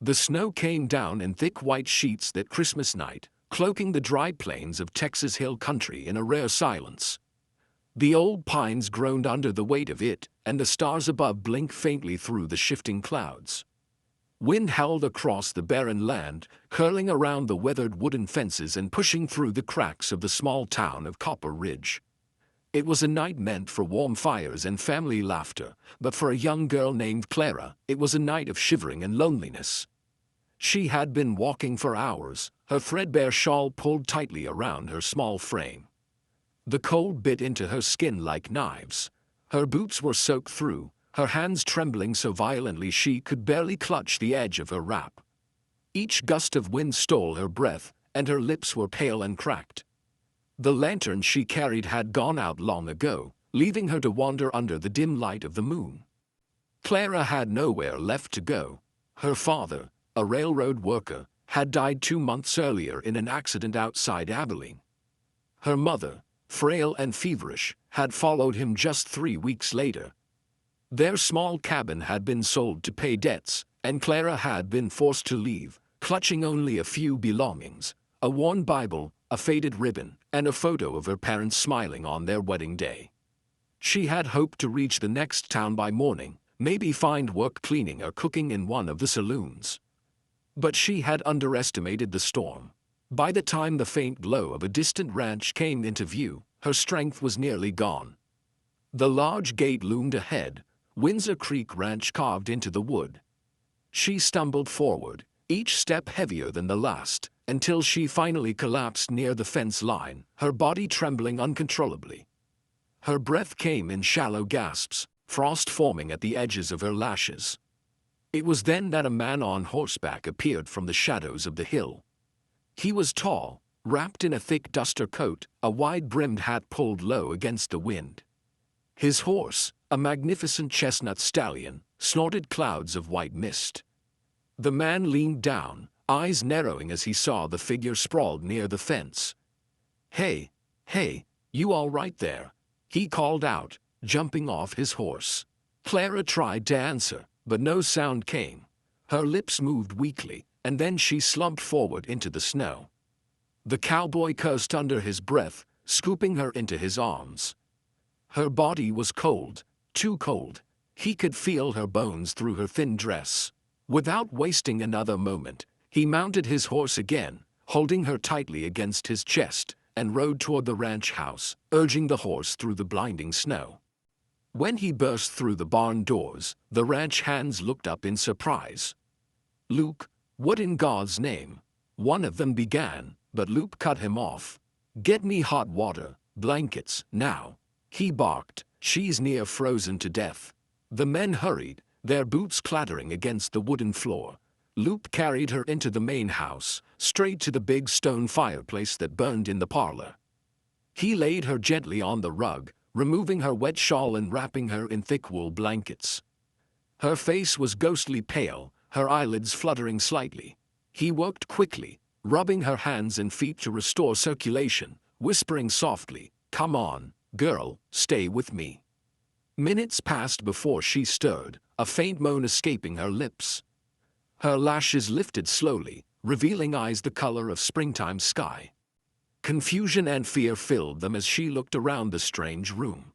The snow came down in thick white sheets that Christmas night, cloaking the dry plains of Texas Hill Country in a rare silence. The old pines groaned under the weight of it, and the stars above blinked faintly through the shifting clouds. Wind howled across the barren land, curling around the weathered wooden fences and pushing through the cracks of the small town of Copper Ridge. It was a night meant for warm fires and family laughter, but for a young girl named Clara, it was a night of shivering and loneliness. She had been walking for hours, her threadbare shawl pulled tightly around her small frame. The cold bit into her skin like knives. Her boots were soaked through, her hands trembling so violently she could barely clutch the edge of her wrap. Each gust of wind stole her breath, and her lips were pale and cracked. The lantern she carried had gone out long ago, leaving her to wander under the dim light of the moon. Clara had nowhere left to go. Her father, a railroad worker, had died 2 months earlier in an accident outside Abilene. Her mother, frail and feverish, had followed him just 3 weeks later. Their small cabin had been sold to pay debts, and Clara had been forced to leave, clutching only a few belongings: a worn Bible, a faded ribbon, and a photo of her parents smiling on their wedding day. She had hoped to reach the next town by morning, maybe find work cleaning or cooking in one of the saloons. But she had underestimated the storm. By the time the faint glow of a distant ranch came into view, her strength was nearly gone. The large gate loomed ahead, Windsor Creek Ranch carved into the wood. She stumbled forward, each step heavier than the last, until she finally collapsed near the fence line, her body trembling uncontrollably. Her breath came in shallow gasps, frost forming at the edges of her lashes. It was then that a man on horseback appeared from the shadows of the hill. He was tall, wrapped in a thick duster coat, a wide-brimmed hat pulled low against the wind. His horse, a magnificent chestnut stallion, snorted clouds of white mist. The man leaned down, eyes narrowing as he saw the figure sprawled near the fence. Hey, you all right there?" he called out, jumping off his horse. Clara tried to answer, but no sound came. Her lips moved weakly, and then she slumped forward into the snow. The cowboy cursed under his breath, scooping her into his arms. Her body was cold, too cold. He could feel her bones through her thin dress. Without wasting another moment, he mounted his horse again, holding her tightly against his chest, and rode toward the ranch house, urging the horse through the blinding snow. When he burst through the barn doors, the ranch hands looked up in surprise. "Luke, what in God's name?" one of them began, but Luke cut him off. "Get me hot water, blankets, now," he barked. "She's near frozen to death." The men hurried, their boots clattering against the wooden floor. Luke carried her into the main house, straight to the big stone fireplace that burned in the parlor. He laid her gently on the rug, removing her wet shawl and wrapping her in thick wool blankets. Her face was ghostly pale, her eyelids fluttering slightly. He worked quickly, rubbing her hands and feet to restore circulation, whispering softly, "Come on, girl, stay with me." Minutes passed before she stirred, a faint moan escaping her lips. Her lashes lifted slowly, revealing eyes the color of springtime sky. Confusion and fear filled them as she looked around the strange room.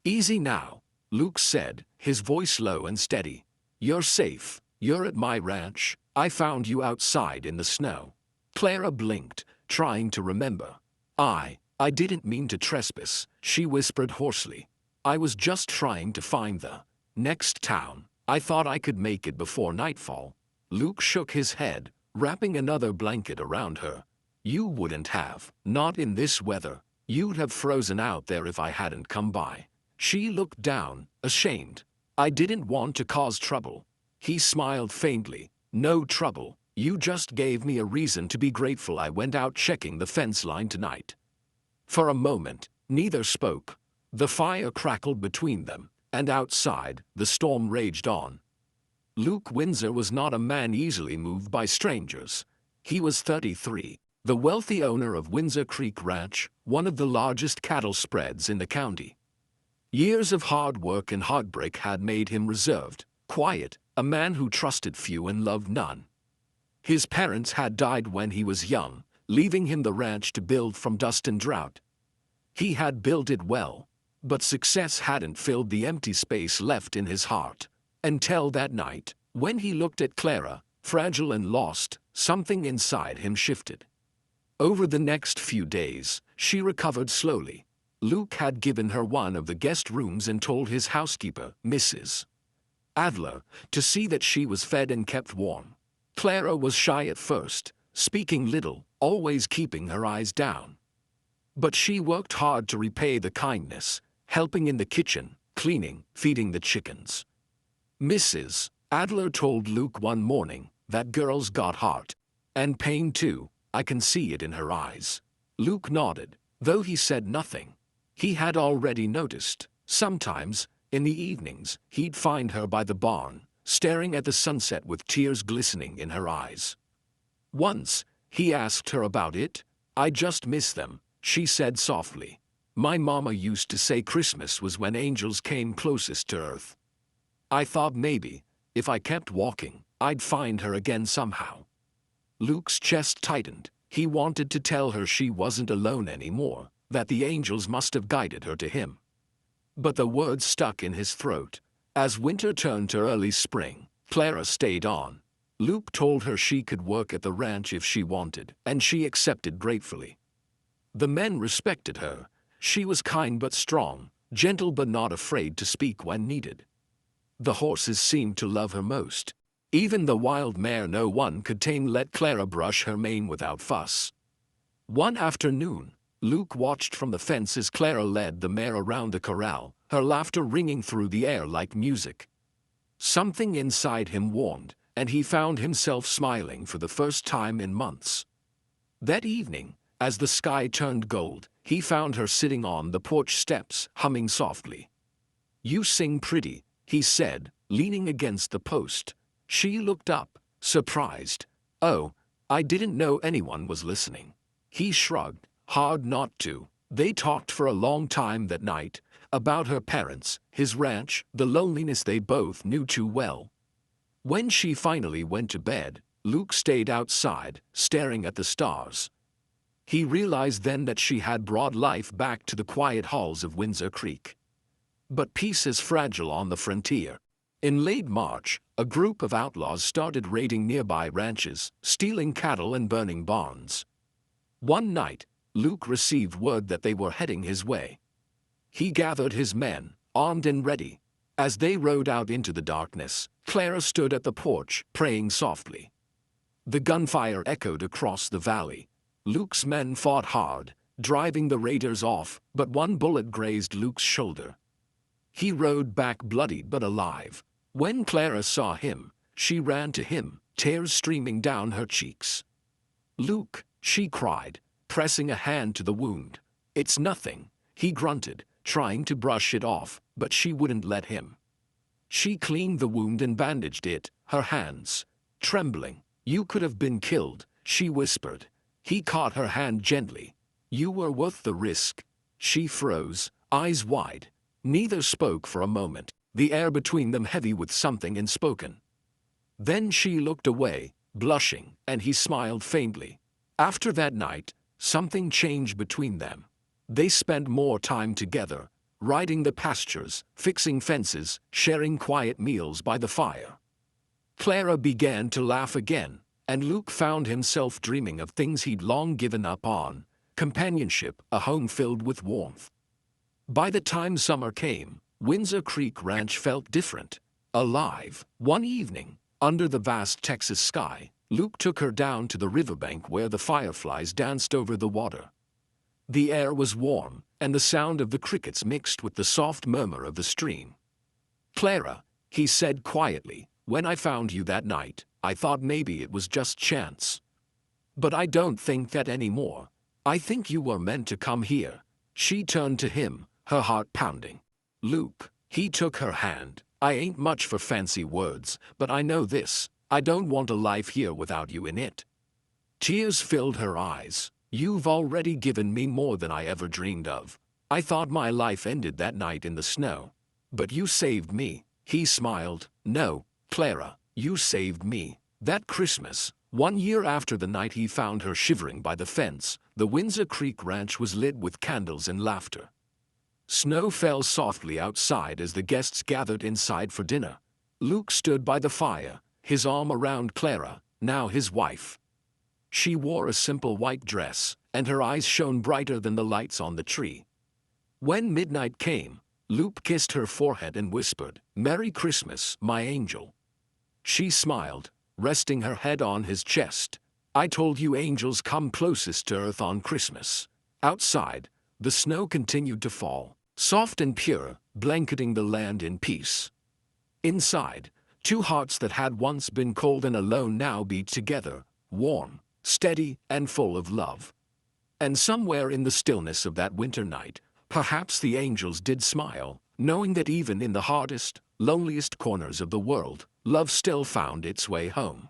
"Easy now," Luke said, his voice low and steady. "You're safe. You're at my ranch. I found you outside in the snow." Clara blinked, trying to remember. I didn't mean to trespass," she whispered hoarsely. "I was just trying to find the next town. I thought I could make it before nightfall." Luke shook his head, wrapping another blanket around her. "You wouldn't have, not in this weather. You'd have frozen out there if I hadn't come by." She looked down, ashamed. "I didn't want to cause trouble." He smiled faintly. "No trouble. You just gave me a reason to be grateful I went out checking the fence line tonight." For a moment, neither spoke. The fire crackled between them, and outside, the storm raged on. Luke Windsor was not a man easily moved by strangers. He was 33, the wealthy owner of Windsor Creek Ranch, one of the largest cattle spreads in the county. Years of hard work and heartbreak had made him reserved, quiet, a man who trusted few and loved none. His parents had died when he was young, leaving him the ranch to build from dust and drought. He had built it well, but success hadn't filled the empty space left in his heart. Until that night, when he looked at Clara, fragile and lost, something inside him shifted. Over the next few days, she recovered slowly. Luke had given her one of the guest rooms and told his housekeeper, Mrs. Adler, to see that she was fed and kept warm. Clara was shy at first, speaking little, always keeping her eyes down. But she worked hard to repay the kindness, helping in the kitchen, cleaning, feeding the chickens. Mrs. Adler told Luke one morning, "That girl's got heart. And pain too, I can see it in her eyes." Luke nodded, though he said nothing. He had already noticed. Sometimes, in the evenings, he'd find her by the barn, staring at the sunset with tears glistening in her eyes. Once, he asked her about it. "I just miss them," she said softly. "My mama used to say Christmas was when angels came closest to earth. I thought maybe, if I kept walking, I'd find her again somehow." Luke's chest tightened. He wanted to tell her she wasn't alone anymore, that the angels must have guided her to him. But the words stuck in his throat. As winter turned to early spring, Clara stayed on. Luke told her she could work at the ranch if she wanted, and she accepted gratefully. The men respected her. She was kind but strong, gentle but not afraid to speak when needed. The horses seemed to love her most. Even the wild mare no one could tame let Clara brush her mane without fuss. One afternoon, Luke watched from the fence as Clara led the mare around the corral, her laughter ringing through the air like music. Something inside him warmed, and he found himself smiling for the first time in months. That evening, as the sky turned gold, he found her sitting on the porch steps, humming softly. "You sing pretty," he said, leaning against the post. She looked up, surprised. "Oh, I didn't know anyone was listening." He shrugged, hard not to. They talked for a long time that night, about her parents, his ranch, the loneliness they both knew too well. When she finally went to bed, Luke stayed outside, staring at the stars. He realized then that she had brought life back to the quiet halls of Windsor Creek. But peace is fragile on the frontier. In late March, a group of outlaws started raiding nearby ranches, stealing cattle and burning barns. One night, Luke received word that they were heading his way. He gathered his men, armed and ready. As they rode out into the darkness, Clara stood at the porch, praying softly. The gunfire echoed across the valley. Luke's men fought hard, driving the raiders off, but one bullet grazed Luke's shoulder. He rode back bloodied but alive. When Clara saw him, she ran to him, tears streaming down her cheeks. "Luke," she cried, pressing a hand to the wound. "It's nothing," he grunted, trying to brush it off, but she wouldn't let him. She cleaned the wound and bandaged it, her hands trembling. "You could have been killed," she whispered. He caught her hand gently. "You were worth the risk." She froze, eyes wide. Neither spoke for a moment, the air between them heavy with something unspoken. Then she looked away, blushing, and he smiled faintly. After that night, something changed between them. They spent more time together, riding the pastures, fixing fences, sharing quiet meals by the fire. Clara began to laugh again, and Luke found himself dreaming of things he'd long given up on: companionship, a home filled with warmth. By the time summer came, Windsor Creek Ranch felt different, alive. One evening, under the vast Texas sky, Luke took her down to the riverbank where the fireflies danced over the water. The air was warm, and the sound of the crickets mixed with the soft murmur of the stream. "Clara," he said quietly, "when I found you that night, I thought maybe it was just chance. But I don't think that anymore. I think you were meant to come here." She turned to him, her heart pounding. "Luke," he took her hand, "I ain't much for fancy words, but I know this: I don't want a life here without you in it." Tears filled her eyes. "You've already given me more than I ever dreamed of. I thought my life ended that night in the snow. But you saved me." He smiled. "No, Clara, you saved me. That Christmas, 1 year after the night he found her shivering by the fence, the Windsor Creek Ranch was lit with candles and laughter. Snow fell softly outside as the guests gathered inside for dinner. Luke stood by the fire, his arm around Clara, now his wife. She wore a simple white dress, and her eyes shone brighter than the lights on the tree. When midnight came, Luke kissed her forehead and whispered, "Merry Christmas, my angel." She smiled, resting her head on his chest. "I told you angels come closest to earth on Christmas." Outside, the snow continued to fall, soft and pure, blanketing the land in peace. Inside, two hearts that had once been cold and alone now beat together, warm, steady, and full of love. And somewhere in the stillness of that winter night, perhaps the angels did smile, knowing that even in the hardest, loneliest corners of the world, love still found its way home.